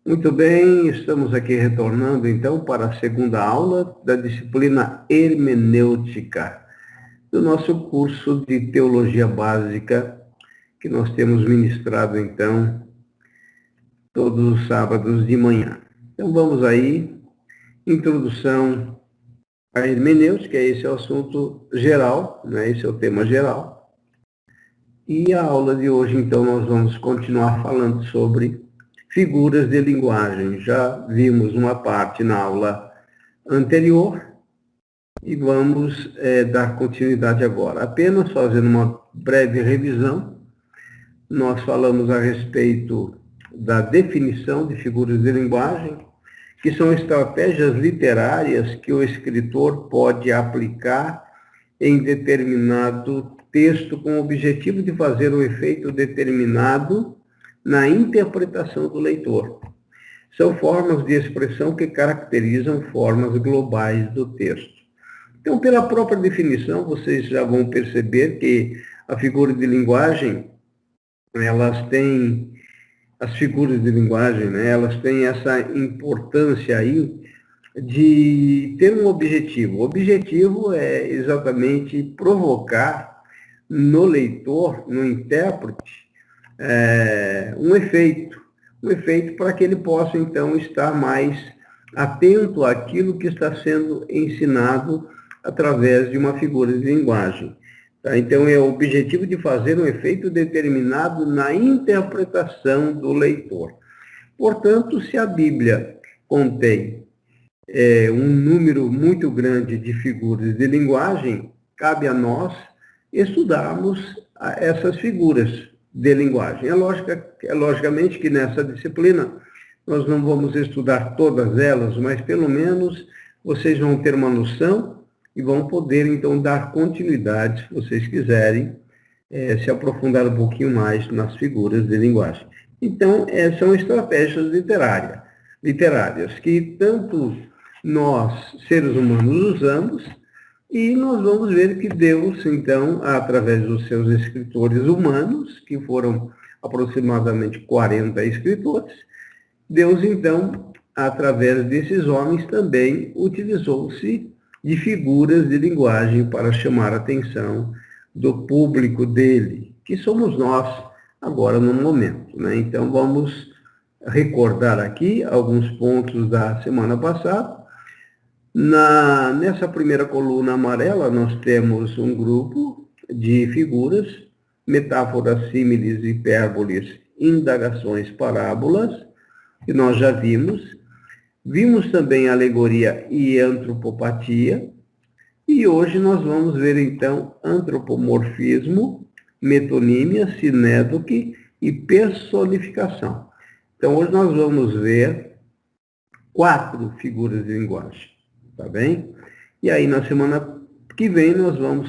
Muito bem, estamos aqui retornando então para a segunda aula da disciplina hermenêutica do nosso curso de teologia básica que nós temos ministrado então todos os sábados de manhã. Então vamos aí, introdução à hermenêutica, esse é o assunto geral, né? Esse é o tema geral. E a aula de hoje então nós vamos continuar falando sobre figuras de linguagem. Já vimos uma parte na aula anterior e vamos dar continuidade agora. Apenas fazendo uma breve revisão, nós falamos a respeito da definição de figuras de linguagem, que são estratégias literárias que o escritor pode aplicar em determinado texto com o objetivo de fazer um efeito determinado na interpretação do leitor. São formas de expressão que caracterizam formas globais do texto. Então, pela própria definição, vocês já vão perceber que a figura de linguagem, as figuras de linguagem, né, elas têm essa importância aí de ter um objetivo. O objetivo é exatamente provocar no leitor, no intérprete, um efeito para que ele possa, então, estar mais atento àquilo que está sendo ensinado através de uma figura de linguagem. Tá? Então, é o objetivo de fazer um efeito determinado na interpretação do leitor. Portanto, se a Bíblia contém um número muito grande de figuras de linguagem, cabe a nós estudarmos essas figuras de linguagem. Logicamente que nessa disciplina nós não vamos estudar todas elas, mas pelo menos vocês vão ter uma noção e vão poder então dar continuidade, se vocês quiserem, se aprofundar um pouquinho mais nas figuras de linguagem. Então, são estratégias literárias que tanto nós, seres humanos, usamos, e nós vamos ver que Deus, então, através dos seus escritores humanos, que foram aproximadamente 40 escritores, Deus, então, através desses homens, também utilizou-se de figuras de linguagem para chamar a atenção do público dele, que somos nós agora no momento, né? Então, vamos recordar aqui alguns pontos da semana passada. Nessa primeira coluna amarela, nós temos um grupo de figuras, metáforas, símiles, hipérboles, indagações, parábolas, que nós já vimos. Vimos também alegoria e antropopatia. E hoje nós vamos ver, então, antropomorfismo, metonímia, sinédoque e personificação. Então, hoje nós vamos ver 4 figuras de linguagem. Tá bem? E aí, na semana que vem, nós vamos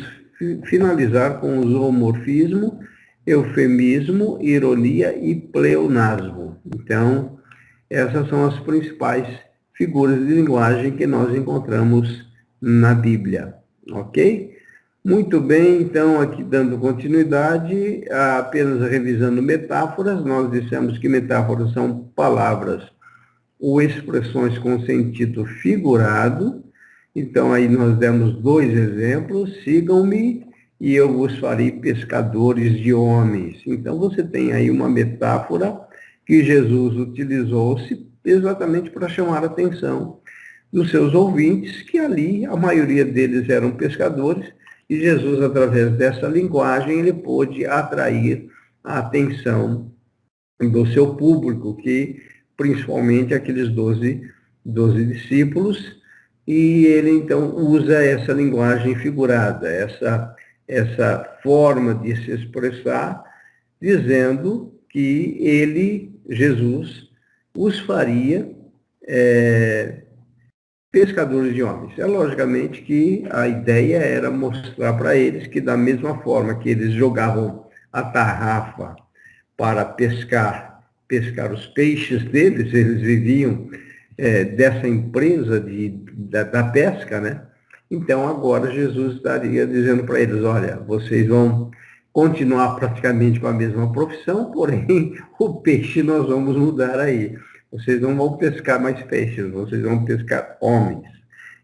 finalizar com o zoomorfismo, eufemismo, ironia e pleonasmo. Então, essas são as principais figuras de linguagem que nós encontramos na Bíblia. Ok? Muito bem, então, aqui dando continuidade, apenas revisando metáforas, nós dissemos que metáforas são palavras ou expressões com sentido figurado. Então, aí nós demos 2 exemplos: sigam-me e eu vos farei pescadores de homens. Então, você tem aí uma metáfora que Jesus utilizou-se exatamente para chamar a atenção dos seus ouvintes, que ali, a maioria deles eram pescadores, e Jesus, através dessa linguagem, ele pôde atrair a atenção do seu público, que principalmente aqueles 12 discípulos, e ele então usa essa linguagem figurada, essa forma de se expressar, dizendo que ele, Jesus, os faria pescadores de homens. Logicamente que a ideia era mostrar para eles que, da mesma forma que eles jogavam a tarrafa para pescar os peixes deles, eles viviam dessa empresa da pesca, né? Então, agora Jesus estaria dizendo para eles: olha, vocês vão continuar praticamente com a mesma profissão, porém, o peixe nós vamos mudar aí. vocês não vão pescar mais peixes, vocês vão pescar homens.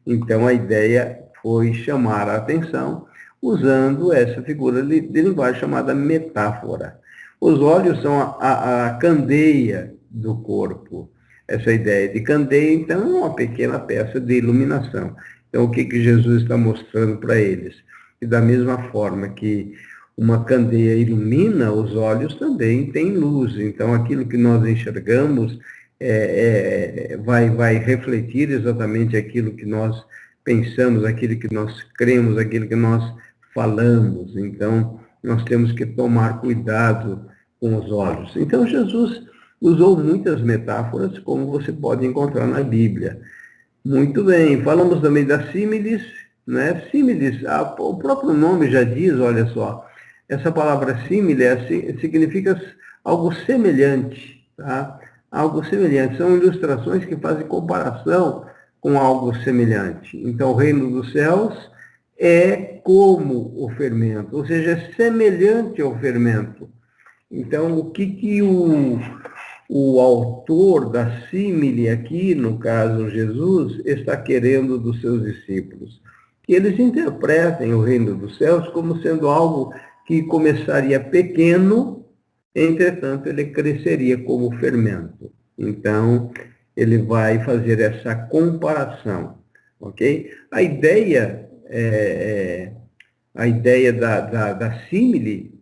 Então, a ideia foi chamar a atenção usando essa figura de linguagem chamada metáfora. Os olhos são a candeia do corpo. Essa ideia de candeia, então, é uma pequena peça de iluminação. Então, o que Jesus está mostrando para eles? E da mesma forma que uma candeia ilumina, os olhos também têm luz. Então, aquilo que nós enxergamos vai refletir exatamente aquilo que nós pensamos, aquilo que nós cremos, aquilo que nós falamos. Então, nós temos que tomar cuidado com os olhos. Então, Jesus usou muitas metáforas, como você pode encontrar na Bíblia. Muito bem, falamos também da símiles, né? Símiles, o próprio nome já diz, olha só, essa palavra símile significa algo semelhante, tá? Algo semelhante, são ilustrações que fazem comparação com algo semelhante. Então, o reino dos céus é como o fermento, ou seja, é semelhante ao fermento. Então, o que o autor da símile aqui, no caso Jesus, está querendo dos seus discípulos? Que eles interpretem o reino dos céus como sendo algo que começaria pequeno, entretanto, ele cresceria como fermento. Então, ele vai fazer essa comparação, ok? A ideia da símile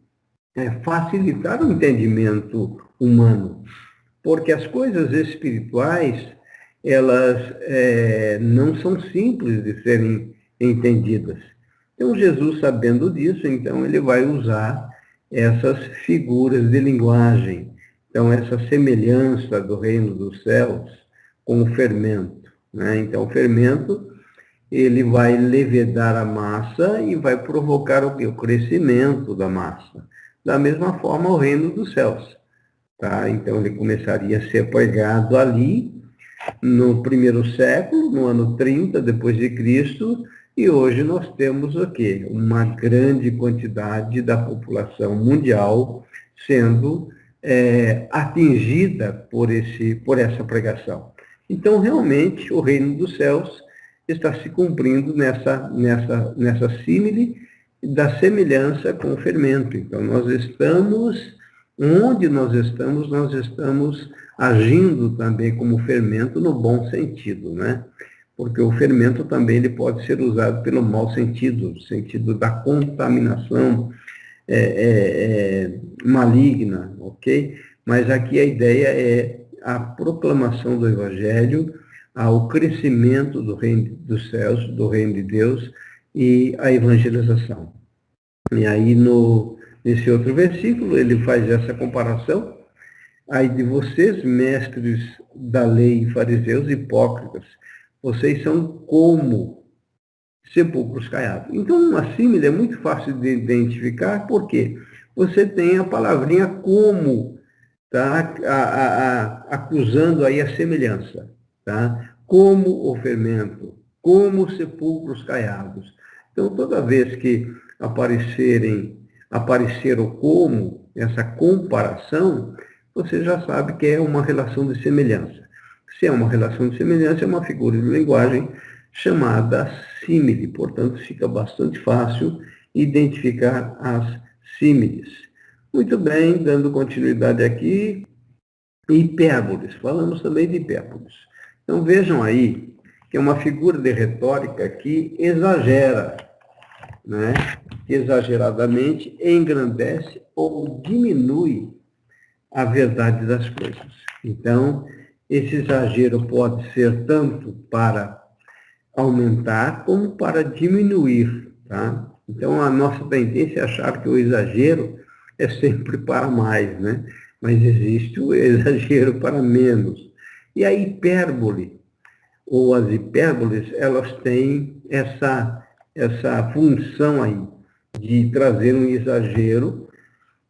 é facilitar o entendimento humano, porque as coisas espirituais, elas não são simples de serem entendidas. Então, Jesus, sabendo disso, então ele vai usar essas figuras de linguagem. Então, essa semelhança do reino dos céus com o fermento, né? Então, o fermento, ele vai levedar a massa e vai provocar o quê? O crescimento da massa. Da mesma forma, o reino dos céus. Tá? Então, ele começaria a ser pregado ali no primeiro século, no ano 30 depois de Cristo, e hoje nós temos o quê? Uma grande quantidade da população mundial sendo atingida por essa pregação. Então, realmente, o reino dos céus está se cumprindo nessa símile da semelhança com o fermento. Então, onde nós estamos agindo também como fermento no bom sentido, né? Porque o fermento também ele pode ser usado pelo mau sentido, no sentido da contaminação maligna, ok? Mas aqui a ideia é a proclamação do Evangelho, o crescimento do reino dos céus, do reino de Deus e a evangelização. E aí, nesse outro versículo, ele faz essa comparação. Aí de vocês, mestres da lei, fariseus hipócritas, vocês são como sepulcros caiados. Então, a símile é muito fácil de identificar, porque você tem a palavrinha como, tá? Acusando aí a semelhança, tá? Como o fermento, como sepulcros caiados. Então, toda vez que aparecer o como, essa comparação, você já sabe que é uma relação de semelhança. Se é uma relação de semelhança, é uma figura de linguagem chamada símile. Portanto, fica bastante fácil identificar as símiles. Muito bem, dando continuidade aqui, hipérboles. Falamos também de hipérboles. Então, vejam aí que é uma figura de retórica que exagera, né? Exageradamente engrandece ou diminui a verdade das coisas. Então, esse exagero pode ser tanto para aumentar como para diminuir, tá? Então, a nossa tendência é achar que o exagero é sempre para mais, né? Mas existe o exagero para menos. E a hipérbole, ou as hipérboles, elas têm essa função aí de trazer um exagero.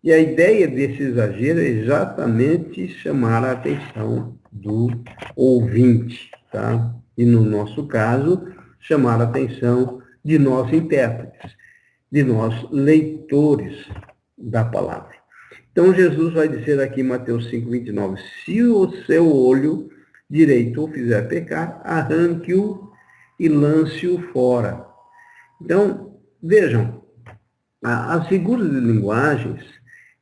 E a ideia desse exagero é exatamente chamar a atenção do ouvinte, tá? E no nosso caso, chamar a atenção de nós intérpretes, de nós leitores da palavra. Então, Jesus vai dizer aqui em Mateus 5:29, se o seu olho direito o fizer pecar, arranque-o e lance-o fora. Então, vejam, as figuras de linguagens,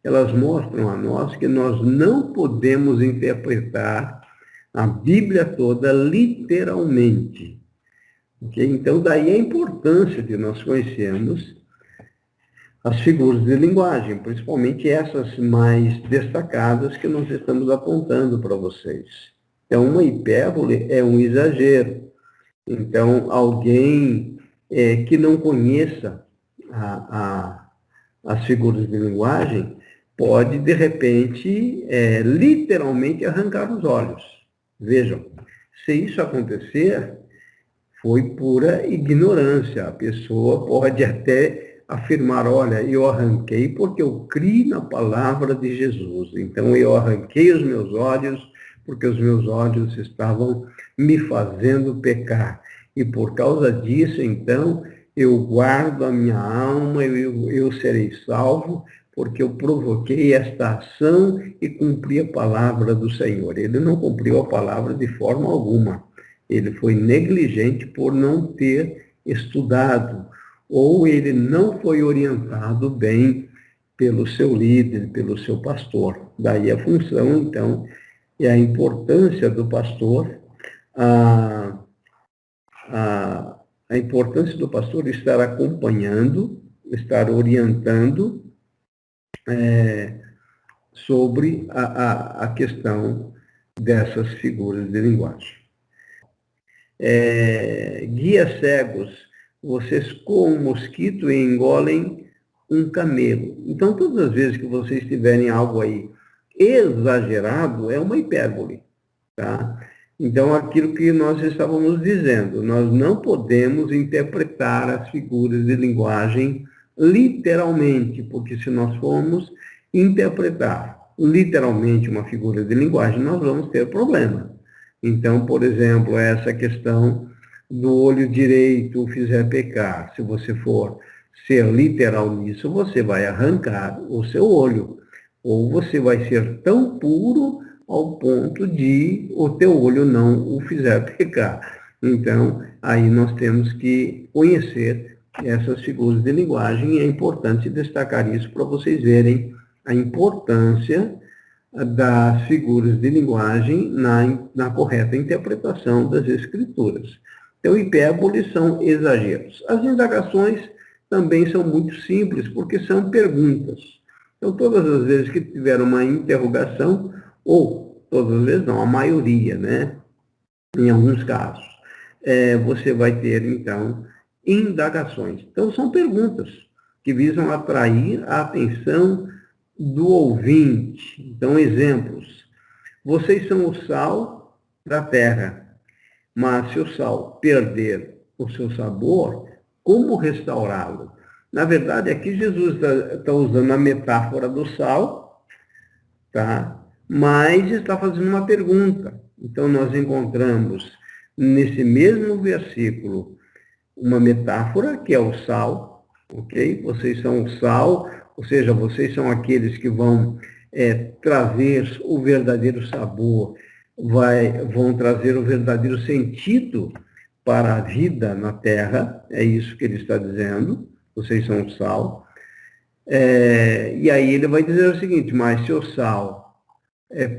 elas mostram a nós que nós não podemos interpretar a Bíblia toda literalmente. Okay? Então, daí a importância de nós conhecermos as figuras de linguagem, principalmente essas mais destacadas que nós estamos apontando para vocês. Então, uma hipérbole é um exagero. Então, alguém que não conheça as figuras de linguagem pode, de repente, literalmente arrancar os olhos. Vejam, se isso acontecer, foi pura ignorância. A pessoa pode até afirmar, olha, eu arranquei porque eu criei na palavra de Jesus. Então, eu arranquei os meus olhos porque os meus olhos estavam me fazendo pecar. E por causa disso, então, eu guardo a minha alma, eu serei salvo, porque eu provoquei esta ação e cumpri a palavra do Senhor. Ele não cumpriu a palavra de forma alguma. Ele foi negligente por não ter estudado, ou ele não foi orientado bem pelo seu líder, pelo seu pastor. Daí a função, então, e a importância do pastor, a importância do pastor estar acompanhando, estar orientando sobre a questão dessas figuras de linguagem. Guias cegos, vocês coam um mosquito e engolem um camelo. Então, todas as vezes que vocês tiverem algo aí exagerado, é uma hipérbole, tá? Então, aquilo que nós estávamos dizendo, nós não podemos interpretar as figuras de linguagem literalmente, porque se nós formos interpretar literalmente uma figura de linguagem, nós vamos ter problema. Então, por exemplo, essa questão do olho direito fizer pecar. Se você for ser literal nisso, você vai arrancar o seu olho. Ou você vai ser tão puro ao ponto de o teu olho não o fizer pecar. Então, aí nós temos que conhecer essas figuras de linguagem e é importante destacar isso para vocês verem a importância das figuras de linguagem na correta interpretação das Escrituras. Então, hipérboles são exageros. As indagações também são muito simples, porque são perguntas. Então, todas as vezes que tiver uma interrogação, ou todas as vezes não, a maioria, né? Em alguns casos, você vai ter, então, indagações. Então, são perguntas que visam atrair a atenção do ouvinte. Então, exemplos. Vocês são o sal da terra, mas se o sal perder o seu sabor, como restaurá-lo? Na verdade, aqui Jesus está usando a metáfora do sal, tá? Mas está fazendo uma pergunta. Então, nós encontramos nesse mesmo versículo uma metáfora, que é o sal, ok? Vocês são o sal, ou seja, vocês são aqueles que vão trazer o verdadeiro sabor, vão trazer o verdadeiro sentido para a vida na terra, é isso que ele está dizendo, vocês são o sal. E aí ele vai dizer o seguinte, mas se o sal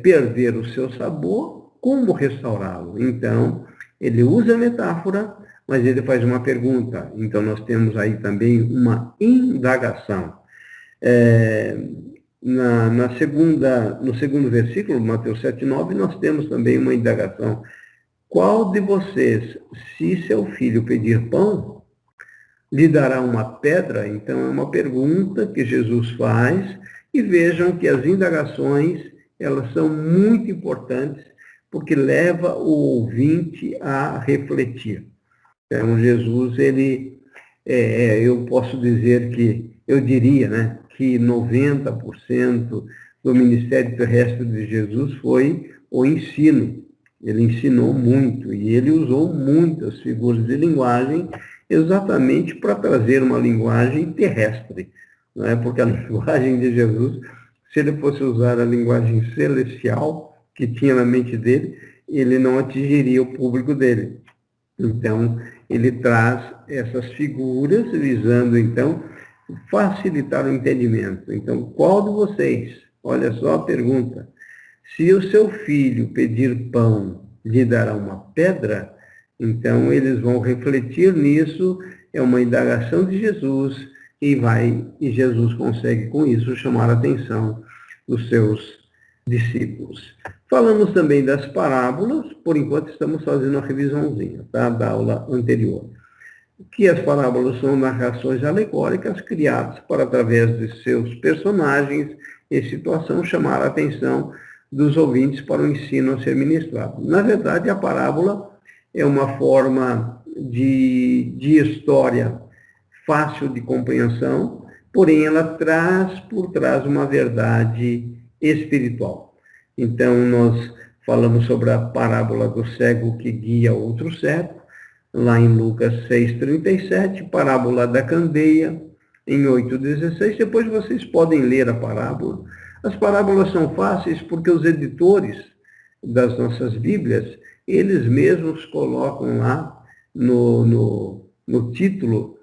perder o seu sabor, como restaurá-lo? Então, ele usa a metáfora, mas ele faz uma pergunta. Então, nós temos aí também uma indagação. No segundo versículo, Mateus 7:9, nós temos também uma indagação. Qual de vocês, se seu filho pedir pão, lhe dará uma pedra? Então, é uma pergunta que Jesus faz, e vejam que as indagações, elas são muito importantes, porque leva o ouvinte a refletir. Então, Jesus, eu posso dizer que, eu diria, né, que 90% do ministério terrestre de Jesus foi o ensino. Ele ensinou muito e ele usou muitas figuras de linguagem exatamente para trazer uma linguagem terrestre, não é? Porque a linguagem de Jesus Se ele fosse usar a linguagem celestial que tinha na mente dele, ele não atingiria o público dele. Então, ele traz essas figuras visando, então, facilitar o entendimento. Então, qual de vocês, olha só a pergunta, se o seu filho pedir pão, lhe dará uma pedra? Então, eles vão refletir nisso, é uma indagação de Jesus, e Jesus consegue, com isso, chamar a atenção dos seus discípulos. Falamos também das parábolas, por enquanto estamos fazendo uma revisãozinha, tá, da aula anterior. Que as parábolas são narrações alegóricas criadas para, através de seus personagens e situação, chamar a atenção dos ouvintes para o ensino a ser ministrado. Na verdade, a parábola é uma forma de história fácil de compreensão, porém ela traz por trás uma verdade espiritual. Então, nós falamos sobre a parábola do cego que guia outro cego, lá em Lucas 6,37, parábola da candeia, em 8,16. Depois vocês podem ler a parábola. As parábolas são fáceis porque os editores das nossas Bíblias, eles mesmos colocam lá no título,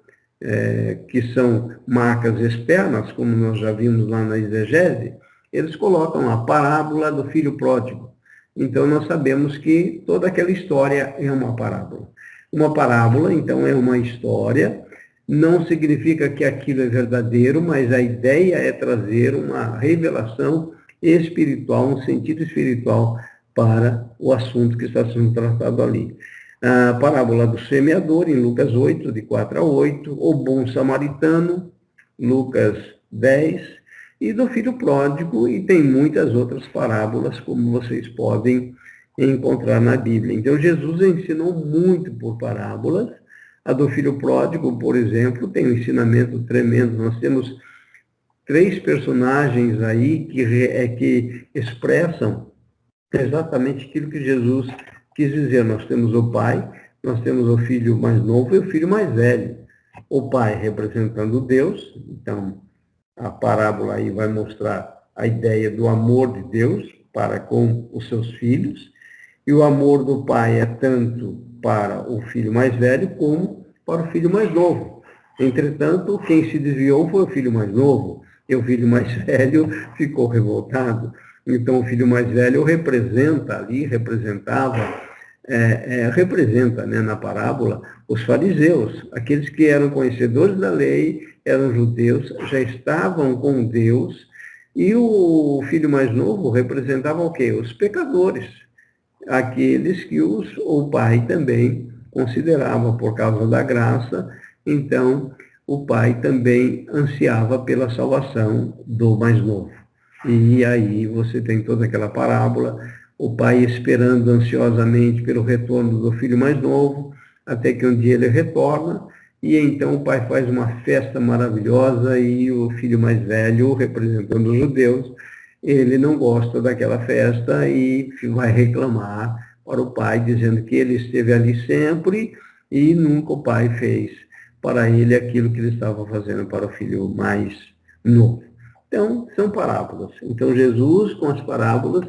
que são marcas externas, como nós já vimos lá na exegese, eles colocam a parábola do filho pródigo. Então, nós sabemos que toda aquela história é uma parábola. Uma parábola, então, é uma história, não significa que aquilo é verdadeiro, mas a ideia é trazer uma revelação espiritual, um sentido espiritual para o assunto que está sendo tratado ali. A parábola do semeador, em Lucas 8, de 4 a 8, o bom samaritano, Lucas 10, e do filho pródigo, e tem muitas outras parábolas, como vocês podem encontrar na Bíblia. Então, Jesus ensinou muito por parábolas. A do filho pródigo, por exemplo, tem um ensinamento tremendo. Nós temos 3 personagens aí que expressam exatamente aquilo que Jesus quis dizer. Nós temos o pai, nós temos o filho mais novo e o filho mais velho. O pai representando Deus, então a parábola aí vai mostrar a ideia do amor de Deus para com os seus filhos, e o amor do pai é tanto para o filho mais velho como para o filho mais novo. Entretanto, quem se desviou foi o filho mais novo, e o filho mais velho ficou revoltado. Então, o filho mais velho representa, né, na parábola, os fariseus, aqueles que eram conhecedores da lei, eram judeus, já estavam com Deus, e o filho mais novo representava o quê? Os pecadores, aqueles que o pai também considerava por causa da graça. Então, o pai também ansiava pela salvação do mais novo. E aí você tem toda aquela parábola, o pai esperando ansiosamente pelo retorno do filho mais novo, até que um dia ele retorna, e então o pai faz uma festa maravilhosa, e o filho mais velho, representando os judeus, ele não gosta daquela festa e vai reclamar para o pai, dizendo que ele esteve ali sempre e nunca o pai fez para ele aquilo que ele estava fazendo para o filho mais novo. Então, são parábolas. Então, Jesus, com as parábolas,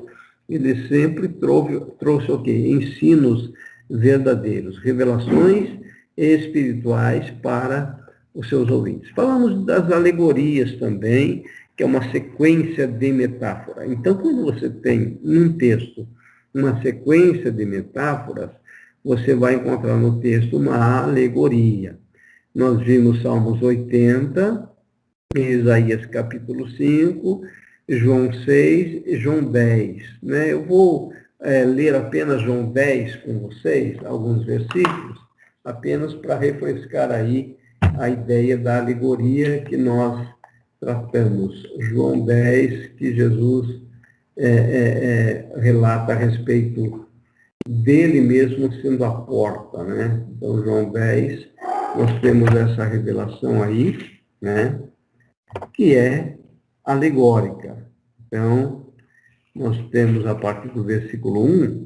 ele sempre trouxe o quê? Ensinos verdadeiros, revelações espirituais para os seus ouvintes. Falamos das alegorias também, que é uma sequência de metáfora. Então, quando você tem num texto uma sequência de metáforas, você vai encontrar no texto uma alegoria. Nós vimos Salmos 80, Isaías capítulo 5, João 6 e João 10. Né? Eu vou ler apenas João 10 com vocês, alguns versículos, apenas para refrescar aí a ideia da alegoria que nós tratamos. João 10, que Jesus relata a respeito dele mesmo sendo a porta, né? Então, João 10, nós temos essa revelação aí, né? Que é alegórica. Então, nós temos a partir do versículo 1,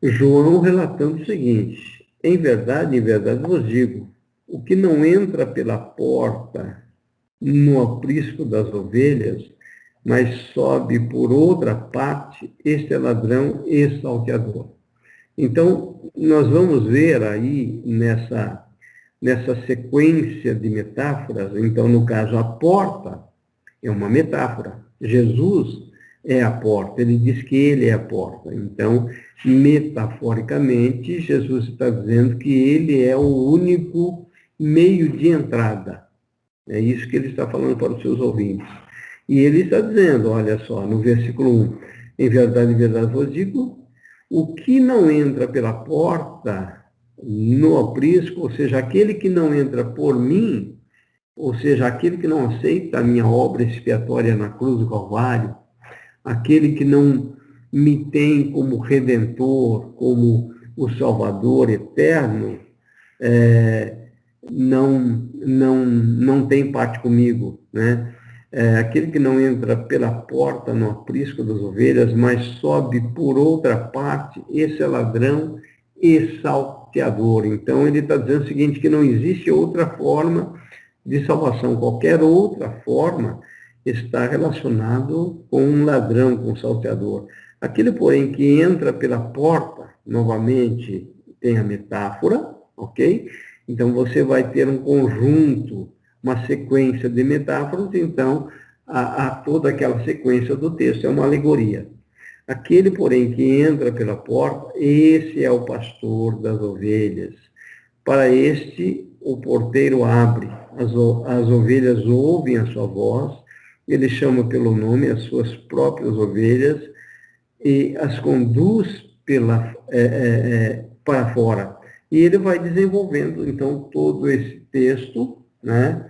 João relatando o seguinte: em verdade vos digo, o que não entra pela porta no aprisco das ovelhas, mas sobe por outra parte, este é ladrão e salteador. Então, nós vamos ver aí nessa sequência de metáforas, então, no caso, a porta é uma metáfora. Jesus é a porta, ele diz que ele é a porta. Então, metaforicamente, Jesus está dizendo que ele é o único meio de entrada. É isso que ele está falando para os seus ouvintes. E ele está dizendo, olha só, no versículo 1, em verdade vos digo, o que não entra pela porta no aprisco, ou seja, aquele que não entra por mim, ou seja, aquele que não aceita a minha obra expiatória na cruz do Calvário, aquele que não me tem como Redentor, como o Salvador eterno, não tem parte comigo, né? Aquele que não entra pela porta no aprisco das ovelhas, mas sobe por outra parte, esse é ladrão e salteador. Então, ele está dizendo o seguinte, que não existe outra forma de salvação. Qualquer outra forma está relacionado com um ladrão, com um salteador. Aquele, porém, que entra pela porta, novamente, tem a metáfora, ok? Então, você vai ter um conjunto, uma sequência de metáforas, então, a toda aquela sequência do texto é uma alegoria. Aquele, porém, que entra pela porta, esse é o pastor das ovelhas. Para este, o porteiro abre, as ovelhas ouvem a sua voz, ele chama pelo nome as suas próprias ovelhas e as conduz para fora. E ele vai desenvolvendo, então, todo esse texto, né,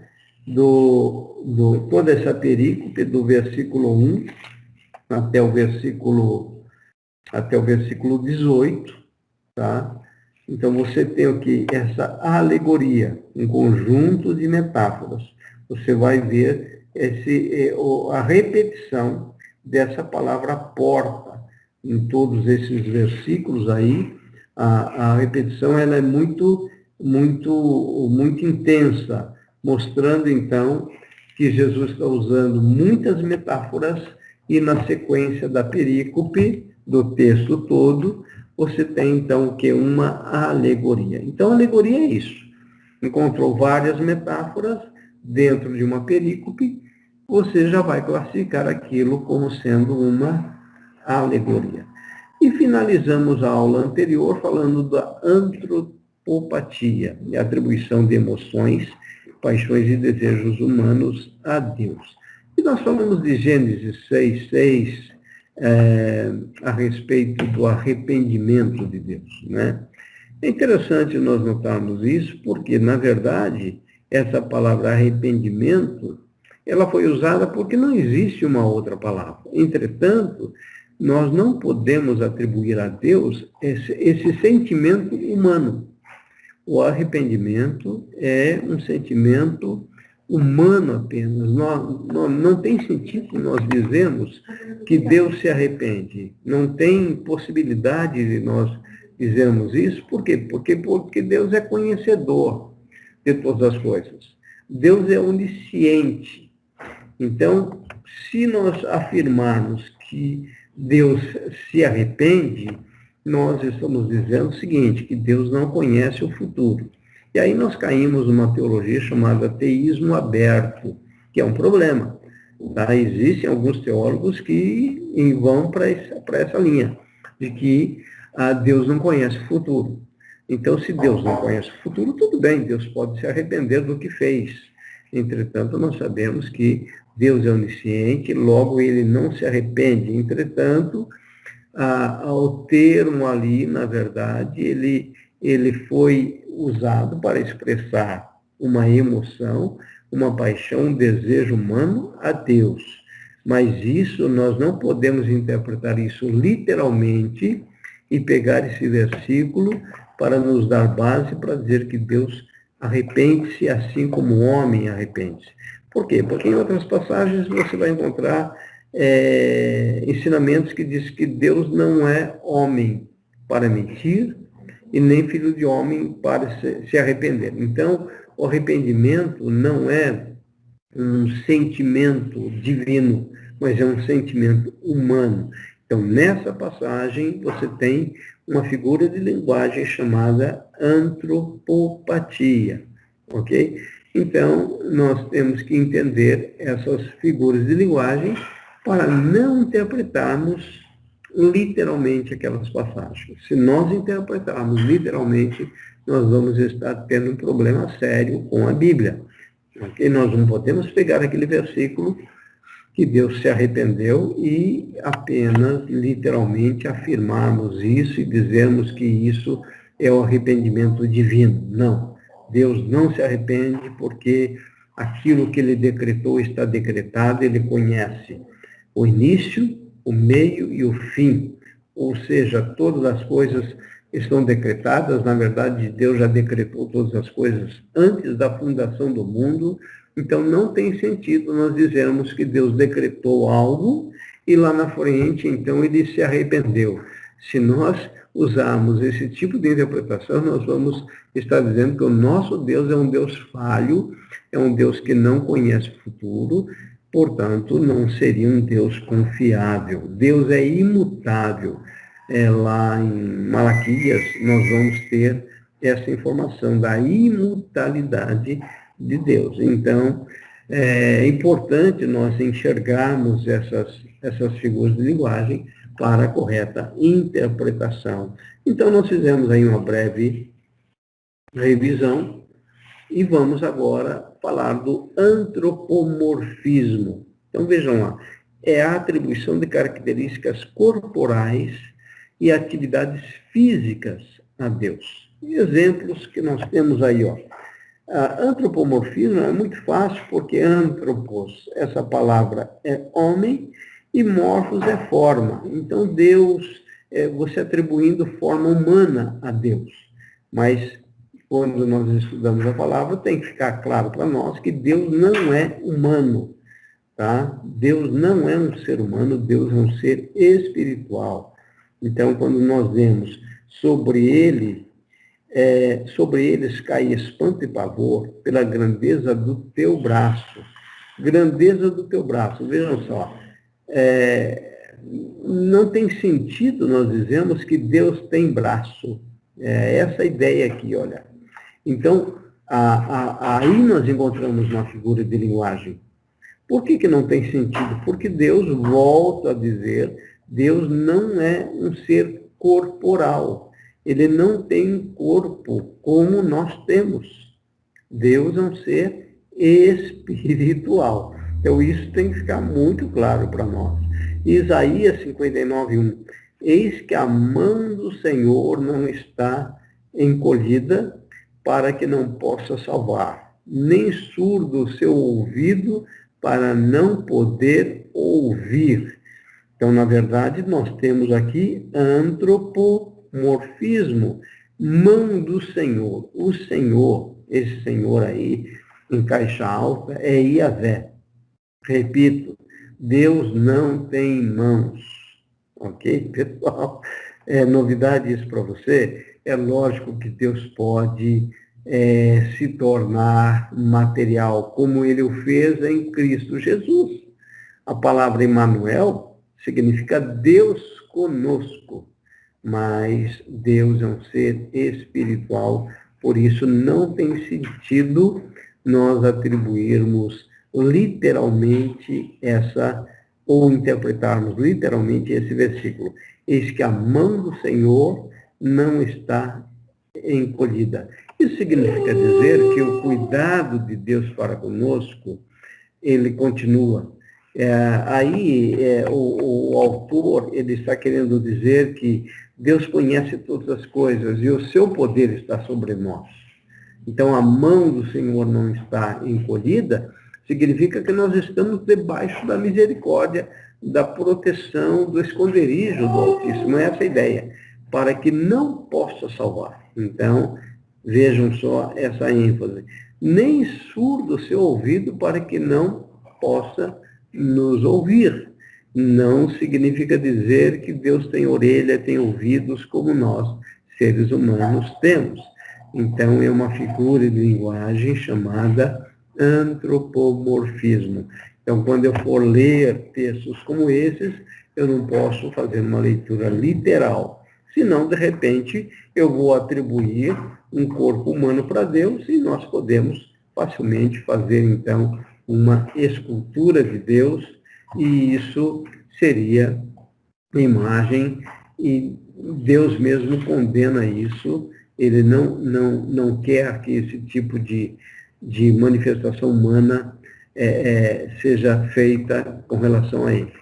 toda essa perícope, do versículo 1 até o versículo 18, tá? Então, você tem aqui essa alegoria, um conjunto de metáforas. Você vai ver a repetição dessa palavra porta em todos esses versículos aí. A repetição ela é muito intensa, mostrando, então, que Jesus está usando muitas metáforas e, na sequência da perícope, do texto todo, você tem, então, o que? Uma alegoria. Então, a alegoria é isso. Encontrou várias metáforas dentro de uma perícope, você já vai classificar aquilo como sendo uma alegoria. E finalizamos a aula anterior falando da antropopatia, a atribuição de emoções, paixões e desejos humanos a Deus. E nós falamos de Gênesis 6:6, a respeito do arrependimento de Deus, né? É interessante nós notarmos isso, porque, na verdade, essa palavra arrependimento, ela foi usada porque não existe uma outra palavra. Entretanto, nós não podemos atribuir a Deus esse sentimento humano. O arrependimento é um sentimento humano apenas. Não tem sentido nós dizermos que Deus se arrepende. Não tem possibilidade de nós dizermos isso. Por quê? Porque Deus é conhecedor de todas as coisas. Deus é onisciente. Então, se nós afirmarmos que Deus se arrepende, nós estamos dizendo o seguinte, que Deus não conhece o futuro. E aí nós caímos numa teologia chamada teísmo aberto, que é um problema. Tá? Existem alguns teólogos que vão para essa linha, de que Deus não conhece o futuro. Então, se Deus não conhece o futuro, tudo bem, Deus pode se arrepender do que fez. Entretanto, nós sabemos que Deus é onisciente, logo ele não se arrepende. Entretanto, ao termo ali, na verdade, ele foi usado para expressar uma emoção, uma paixão, um desejo humano a Deus. Mas isso, nós não podemos interpretar isso literalmente e pegar esse versículo para nos dar base para dizer que Deus arrepende-se assim como o homem arrepende-se. Por quê? Porque em outras passagens você vai encontrar ensinamentos que diz que Deus não é homem para mentir e nem filho de homem para se arrepender. Então, o arrependimento não é um sentimento divino, mas é um sentimento humano. Então, nessa passagem, você tem uma figura de linguagem chamada antropopatia, ok? Então, nós temos que entender essas figuras de linguagem para não interpretarmos literalmente aquelas passagens. Se nós interpretarmos literalmente, nós vamos estar tendo um problema sério com a Bíblia. Okay? Nós não podemos pegar aquele versículo que Deus se arrependeu e apenas literalmente afirmarmos isso e dizermos que isso é o arrependimento divino. Não. Deus não se arrepende porque aquilo que ele decretou está decretado, ele conhece o início, o meio e o fim. Ou seja, todas as coisas estão decretadas. Na verdade, Deus já decretou todas as coisas antes da fundação do mundo. Então, não tem sentido nós dizermos que Deus decretou algo e lá na frente, então, ele se arrependeu. Se nós usarmos esse tipo de interpretação, nós vamos estar dizendo que o nosso Deus é um Deus falho, é um Deus que não conhece o futuro, portanto, não seria um Deus confiável. Deus é imutável. Lá em Malaquias, nós vamos ter essa informação da imutabilidade de Deus. Então, é importante nós enxergarmos essas figuras de linguagem para a correta interpretação. Então, nós fizemos aí uma breve revisão e vamos agora falar do antropomorfismo. Então, vejam lá, é a atribuição de características corporais e atividades físicas a Deus. E exemplos que nós temos aí, ó. Antropomorfismo é muito fácil, porque antropos, essa palavra é homem, e morfos é forma. Então, Deus, você atribuindo forma humana a Deus. Mas, quando nós estudamos a palavra, tem que ficar claro para nós que Deus não é humano. Tá? Deus não é um ser humano, Deus é um ser espiritual. Então, quando nós vemos sobre eles cai espanto e pavor pela grandeza do teu braço. Grandeza do teu braço. Vejam só. Não tem sentido nós dizermos que Deus tem braço. Essa ideia aqui, olha. Então, aí nós encontramos uma figura de linguagem. Por que não tem sentido? Porque Deus, volta a dizer, Deus não é um ser corporal. Ele não tem um corpo como nós temos. Deus é um ser espiritual. Então, isso tem que ficar muito claro para nós. Isaías 59:1. Eis que a mão do Senhor não está encolhida para que não possa salvar, nem surdo o seu ouvido para não poder ouvir. Então, na verdade, nós temos aqui antropomorfismo, mão do Senhor. O Senhor, esse Senhor aí, em caixa alta, é Yahvé. Repito, Deus não tem mãos. Ok, pessoal? É novidade isso para você? É lógico que Deus pode se tornar material, como ele o fez em Cristo Jesus. A palavra Emmanuel significa Deus conosco, mas Deus é um ser espiritual, por isso não tem sentido nós atribuirmos literalmente ou interpretarmos literalmente esse versículo. Eis que a mão do Senhor não está encolhida. Isso significa dizer que o cuidado de Deus para conosco, ele continua. O autor, ele está querendo dizer que Deus conhece todas as coisas e o seu poder está sobre nós. Então, a mão do Senhor não está encolhida, significa que nós estamos debaixo da misericórdia, da proteção, do esconderijo do Altíssimo. É essa a ideia, para que não possa salvar. Então, vejam só essa ênfase. Nem surdo o seu ouvido para que não possa nos ouvir. Não significa dizer que Deus tem orelha, tem ouvidos, como nós, seres humanos, temos. Então, é uma figura de linguagem chamada antropomorfismo. Então, quando eu for ler textos como esses, eu não posso fazer uma leitura literal. Senão, de repente, eu vou atribuir um corpo humano para Deus e nós podemos facilmente fazer, então, uma escultura de Deus, e isso seria imagem, e Deus mesmo condena isso. Ele não quer que esse tipo de manifestação humana seja feita com relação a ele.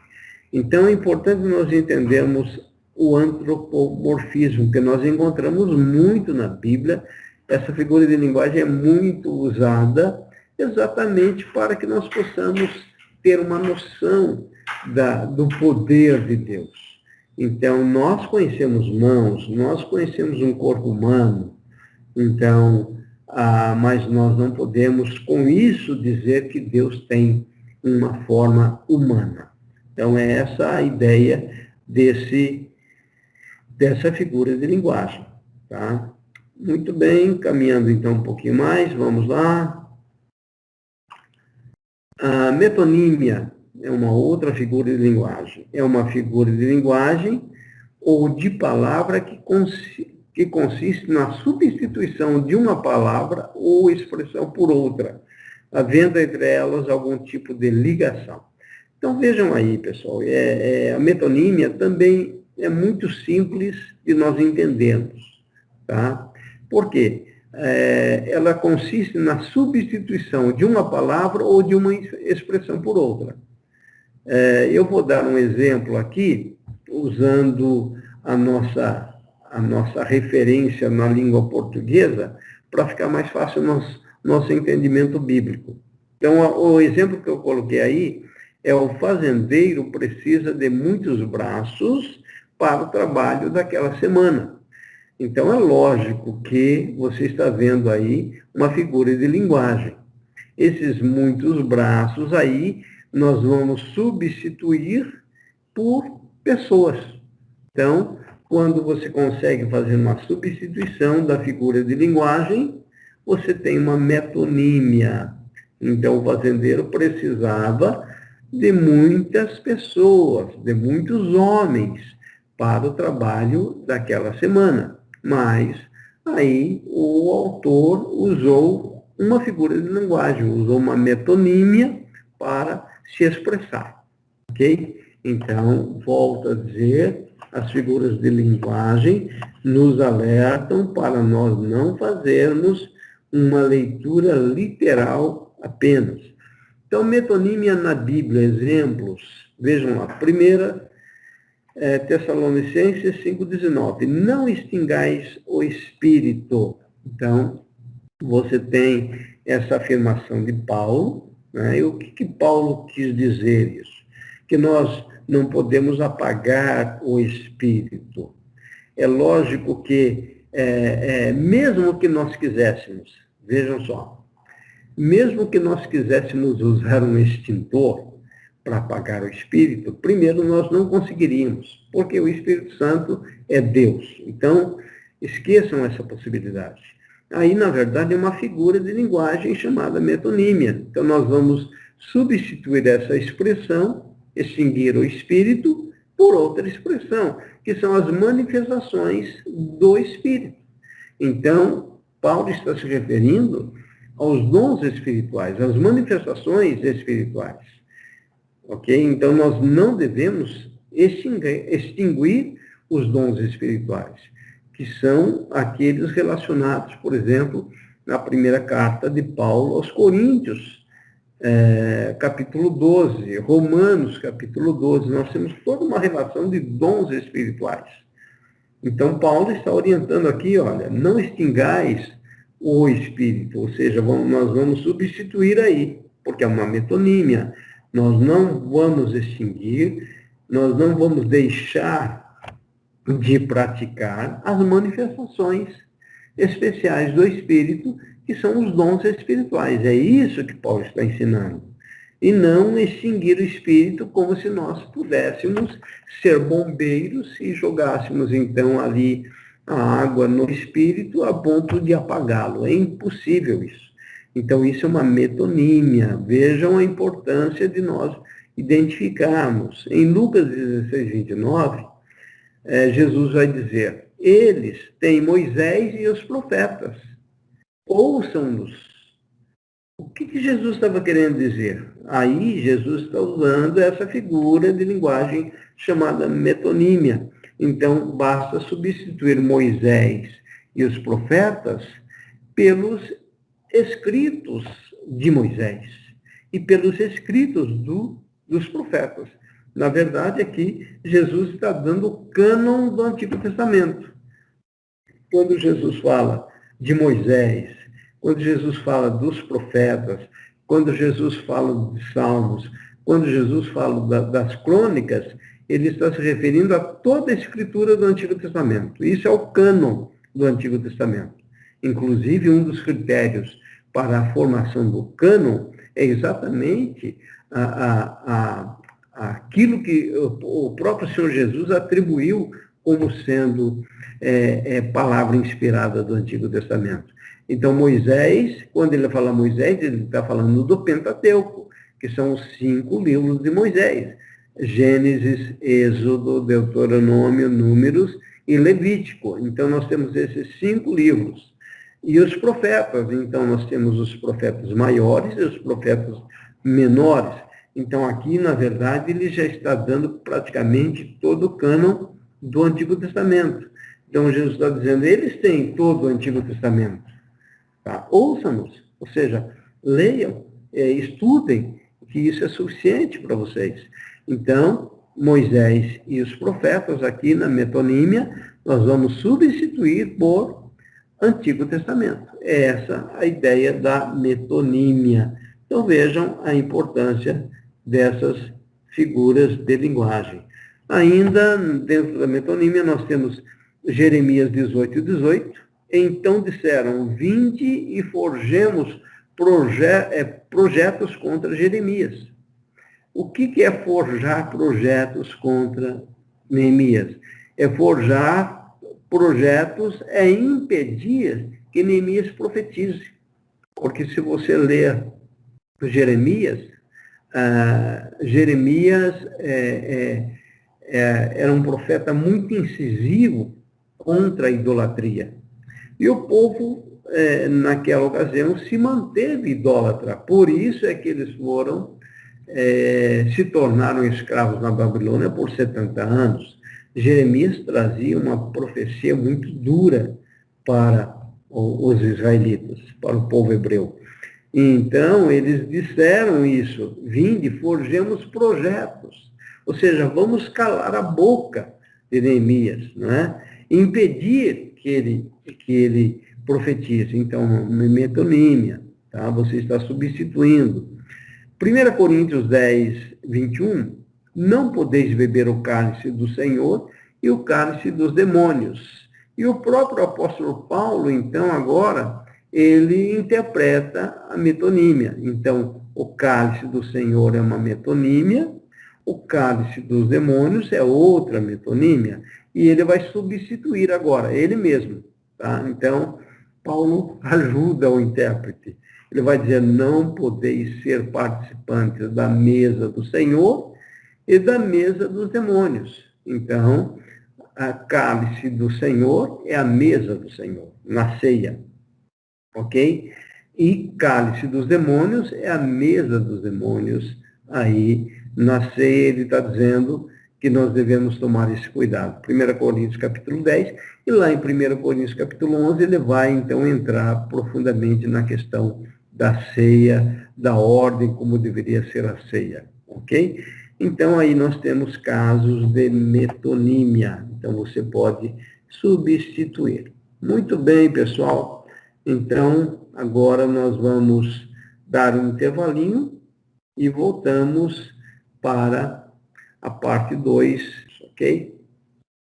Então, é importante nós entendermos o antropomorfismo, que nós encontramos muito na Bíblia. Essa figura de linguagem é muito usada exatamente para que nós possamos ter uma noção do poder de Deus. Então, nós conhecemos mãos, nós conhecemos um corpo humano, então, mas nós não podemos, com isso, dizer que Deus tem uma forma humana. Então, é essa a ideia dessa figura de linguagem. Tá? Muito bem, caminhando então um pouquinho mais, vamos lá. A metonímia é uma outra figura de linguagem. É uma figura de linguagem ou de palavra que consiste na substituição de uma palavra ou expressão por outra, havendo entre elas algum tipo de ligação. Então, vejam aí, pessoal, a metonímia também é muito simples de nós entendermos, tá? Por quê? Ela consiste na substituição de uma palavra ou de uma expressão por outra. Eu vou dar um exemplo aqui, usando a nossa referência na língua portuguesa, para ficar mais fácil nosso entendimento bíblico. Então, o exemplo que eu coloquei aí é: o fazendeiro precisa de muitos braços para o trabalho daquela semana. Então, é lógico que você está vendo aí uma figura de linguagem. Esses muitos braços aí, nós vamos substituir por pessoas. Então, quando você consegue fazer uma substituição da figura de linguagem, você tem uma metonímia. Então, o fazendeiro precisava de muitas pessoas, de muitos homens, para o trabalho daquela semana. Mas aí o autor usou uma figura de linguagem, usou uma metonímia para se expressar. Ok? Então, volto a dizer, as figuras de linguagem nos alertam para nós não fazermos uma leitura literal apenas. Então, metonímia na Bíblia, exemplos. Vejam lá, primeira, Tessalonicenses 5,19. Não extingais o Espírito. Então, você tem essa afirmação de Paulo, né? E o que Paulo quis dizer isso? Que nós não podemos apagar o Espírito. É lógico que, mesmo que nós quiséssemos, vejam só, mesmo que nós quiséssemos usar um extintor para apagar o Espírito, primeiro nós não conseguiríamos, porque o Espírito Santo é Deus. Então, esqueçam essa possibilidade. Aí, na verdade, é uma figura de linguagem chamada metonímia. Então, nós vamos substituir essa expressão, extinguir o Espírito, por outra expressão, que são as manifestações do Espírito. Então, Paulo está se referindo aos dons espirituais, às manifestações espirituais. Ok? Então, nós não devemos extinguir os dons espirituais, que são aqueles relacionados, por exemplo, na primeira carta de Paulo aos Coríntios, capítulo 12, Romanos, capítulo 12, nós temos toda uma relação de dons espirituais. Então, Paulo está orientando aqui, olha, não extingais o Espírito, ou seja, nós vamos substituir aí, porque é uma metonímia. Nós não vamos extinguir, nós não vamos deixar de praticar as manifestações especiais do Espírito, que são os dons espirituais. É isso que Paulo está ensinando. E não extinguir o Espírito como se nós pudéssemos ser bombeiros e jogássemos, então, ali a água no Espírito a ponto de apagá-lo. É impossível isso. Então, isso é uma metonímia. Vejam a importância de nós identificarmos. Em Lucas 16, 29, Jesus vai dizer: eles têm Moisés e os profetas. Ouçam-nos. O que Jesus estava querendo dizer? Aí, Jesus está usando essa figura de linguagem chamada metonímia. Então, basta substituir Moisés e os profetas pelos escritos de Moisés e pelos escritos dos profetas. Na verdade, aqui, Jesus está dando o cânon do Antigo Testamento. Quando Jesus fala de Moisés, quando Jesus fala dos profetas, quando Jesus fala dos salmos, quando Jesus fala das crônicas, ele está se referindo a toda a escritura do Antigo Testamento. Isso é o cânon do Antigo Testamento. Inclusive, um dos critérios para a formação do cânon é exatamente aquilo que o próprio Senhor Jesus atribuiu como sendo palavra inspirada do Antigo Testamento. Então, Moisés, quando ele fala Moisés, ele está falando do Pentateuco, que são os 5 livros de Moisés: Gênesis, Êxodo, Deuteronômio, Números e Levítico. Então, nós temos esses 5 livros. E os profetas, então, nós temos os profetas maiores e os profetas menores. Então, aqui, na verdade, ele já está dando praticamente todo o cânon do Antigo Testamento. Então, Jesus está dizendo: eles têm todo o Antigo Testamento. Tá? Ouçam-nos, ou seja, leiam, estudem, que isso é suficiente para vocês. Então, Moisés e os profetas, aqui na metonímia, nós vamos substituir por Antigo Testamento. É essa a ideia da metonímia. Então, vejam a importância dessas figuras de linguagem. Ainda dentro da metonímia, nós temos Jeremias 18 e 18. Então disseram: vinde e forjemos projetos contra Jeremias. O que é forjar projetos contra Neemias? É forjar projetos, é impedir que Neemias profetize. Porque se você ler Jeremias, Jeremias era um profeta muito incisivo contra a idolatria. E o povo, naquela ocasião, se manteve idólatra. Por isso é que eles se tornaram escravos na Babilônia por 70 anos. Jeremias trazia uma profecia muito dura para os israelitas, para o povo hebreu. Então, eles disseram isso: vinde, forjemos projetos. Ou seja, vamos calar a boca de Neemias, não é? Impedir que ele profetize. Então, metonímia, tá? Você está substituindo. 1 Coríntios 10, 21, não podeis beber o cálice do Senhor e o cálice dos demônios. E o próprio apóstolo Paulo, então, agora, ele interpreta a metonímia. Então, o cálice do Senhor é uma metonímia, o cálice dos demônios é outra metonímia, e ele vai substituir agora, ele mesmo. Tá? Então, Paulo ajuda o intérprete. Ele vai dizer: não podeis ser participantes da mesa do Senhor e da mesa dos demônios. Então, a cálice do Senhor é a mesa do Senhor, na ceia. Ok? E cálice dos demônios é a mesa dos demônios. Aí, na ceia, ele está dizendo que nós devemos tomar esse cuidado. 1 Coríntios capítulo 10, e lá em 1 Coríntios capítulo 11, ele vai, então, entrar profundamente na questão da ceia, da ordem, como deveria ser a ceia. Ok? Então, aí nós temos casos de metonímia. Então, você pode substituir. Muito bem, pessoal. Então, agora nós vamos dar um intervalinho e voltamos para a parte 2, ok?